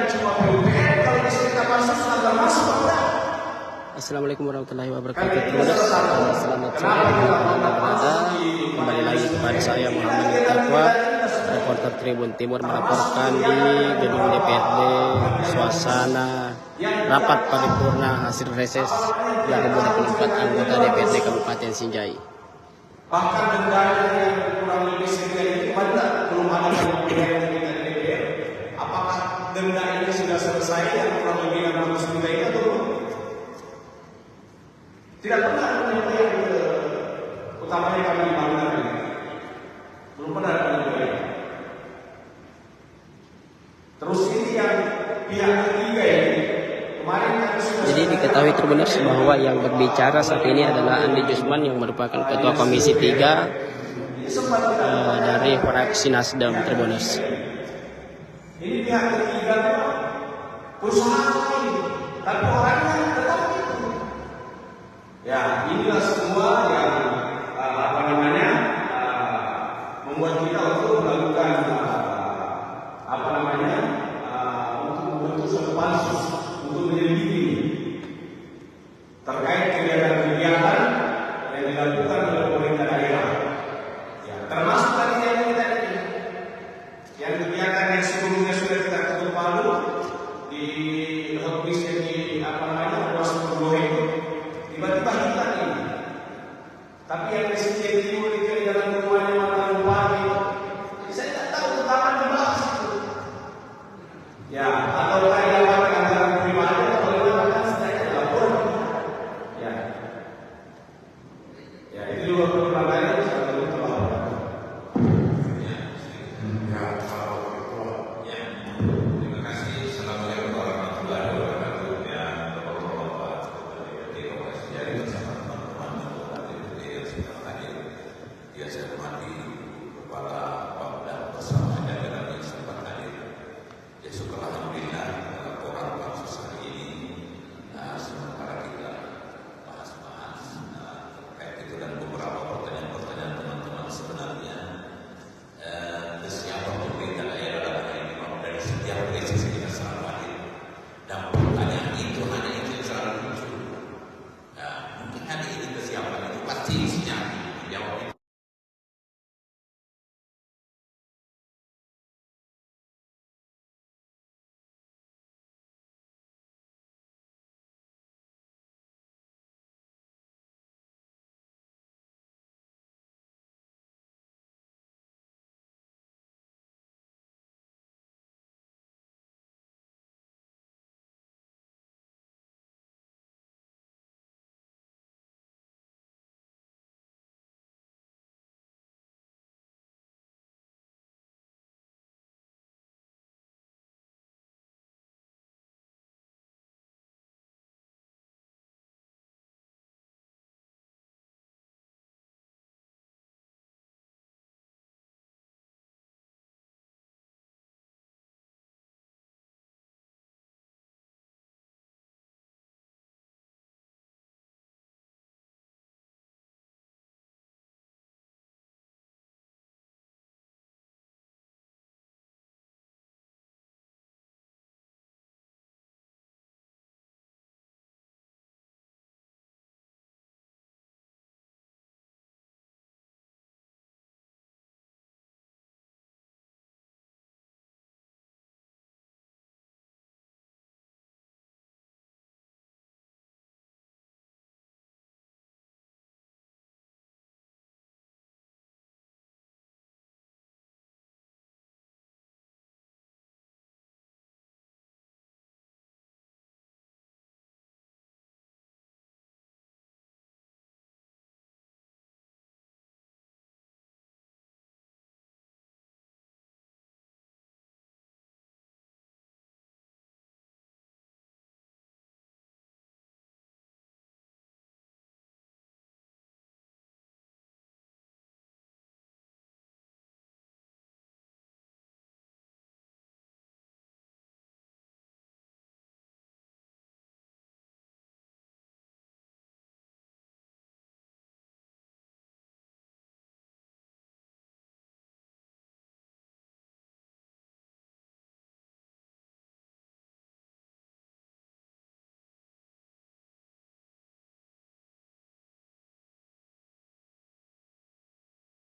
cuma PUPR, kalau kita masuk sudah masuk enggak? Assalamualaikum warahmatullahi wabarakatuh. Selamat sore kembali lagi kepada saya Muhammad Taqwa, reporter Tribun Timur, melaporkan di gedung DPRD suasana rapat paripurna hasil reses 2024 anggota DPRD Kabupaten Sinjai. Bahkan dendanya yang kurang lebih sekian itu belum ada yang DPR. Apakah denda ini sudah selesai yang kurang lebih 600 juta itu atau belum? Tidak pernah penyampaian ke utamanya kami di Bangunan ini. Belum pernah ada penyampaian. Terus ini yang pihak ketiga ini kemarin kami sudah. Jadi diketahui Tribuners bahwa yang berbicara saat ini adalah Andi Jusman yang merupakan Ketua Komisi 3 dari fraksi Nasdem Tribuners. Ini pihak ketiga perusahaan lain, tapi orangnya tetap itu. Ya, inilah semua yang membuat kita untuk melakukan untuk membentuk suatu pansus untuk menyelidiki terkait kegiatan-kegiatan yang dilakukan oleh pemerintah daerah. Ya, termasuk tadi yang kita ini, yang kegiatan yang sebelumnya sudah kita ketuk palu di hotbis di ruas Purworejo itu. Tiba-tiba hilang ini. Tapi yang di sini itu di dalam rumahnya mantan bupati. Saya tidak tahu kapan dibahas itu. Ya, atau kayak antara pribadi atau lewat saya lapor. Ya. Ya, itu juga perkembangannya sangat terlalu. Terima kasih. Assalamualaikum warahmatullahi wabarakatuh. Ya, saya hormati Kepala Pemda bersama jajaran yang sempat hadir. Ya, syukur alhamdulillah laporan pansus hari ini sementara kita bahas-bahas terkait itu dan beberapa pertanyaan-pertanyaan teman-teman sebenarnya kesiapan pemerintah daerah ini dari setiap krisis kita selalu hadir dan pertanyaan itu hanya itu yang selalu muncul. Mungkin hari ini kesiapan itu pasti